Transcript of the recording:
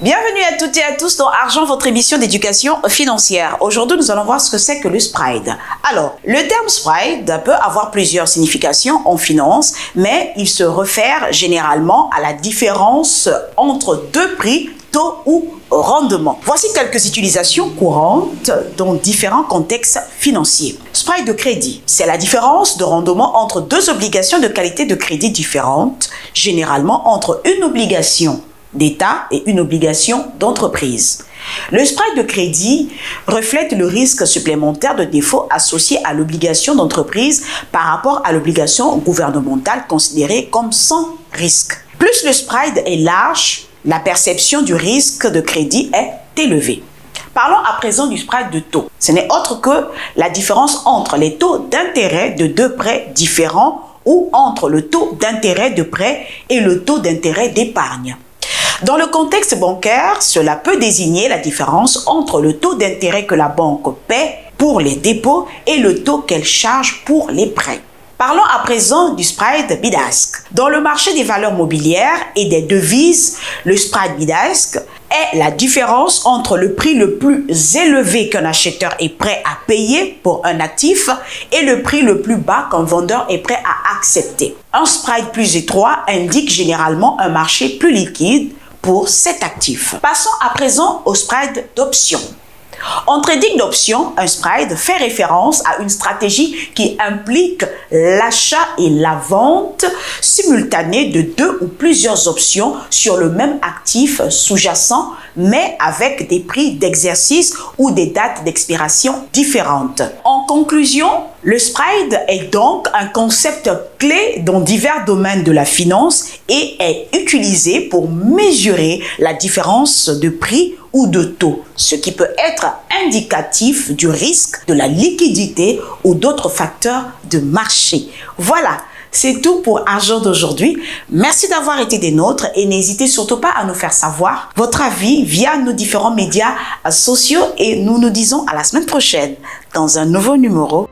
Bienvenue à toutes et à tous dans Argent, votre émission d'éducation financière. Aujourd'hui, nous allons voir ce que c'est que le spread. Alors, le terme spread peut avoir plusieurs significations en finance, mais il se réfère généralement à la différence entre deux prix, taux ou rendement. Voici quelques utilisations courantes dans différents contextes financiers. Spread de crédit, c'est la différence de rendement entre deux obligations de qualité de crédit différentes, généralement entre une obligation d'État et une obligation d'entreprise. Le spread de crédit reflète le risque supplémentaire de défaut associé à l'obligation d'entreprise par rapport à l'obligation gouvernementale considérée comme sans risque. Plus le spread est large, la perception du risque de crédit est élevée. Parlons à présent du spread de taux. Ce n'est autre que la différence entre les taux d'intérêt de deux prêts différents ou entre le taux d'intérêt de prêt et le taux d'intérêt d'épargne. Dans le contexte bancaire, cela peut désigner la différence entre le taux d'intérêt que la banque paie pour les dépôts et le taux qu'elle charge pour les prêts. Parlons à présent du spread bid-ask. Dans le marché des valeurs mobilières et des devises, le spread bid-ask est la différence entre le prix le plus élevé qu'un acheteur est prêt à payer pour un actif et le prix le plus bas qu'un vendeur est prêt à accepter. Un spread plus étroit indique généralement un marché plus liquide pour cet actif. Passons à présent au spread d'options. En trading d'options, un spread fait référence à une stratégie qui implique l'achat et la vente simultanée de deux ou plusieurs options sur le même actif sous-jacent, mais avec des prix d'exercice ou des dates d'expiration différentes. En conclusion, le spread est donc un concept clé dans divers domaines de la finance et est utilisé pour mesurer la différence de prix ou de taux, ce qui peut être indicatif du risque, de la liquidité ou d'autres facteurs de marché. Voilà, c'est tout pour Argent d'aujourd'hui. Merci d'avoir été des nôtres et n'hésitez surtout pas à nous faire savoir votre avis via nos différents médias sociaux et nous nous disons à la semaine prochaine dans un nouveau numéro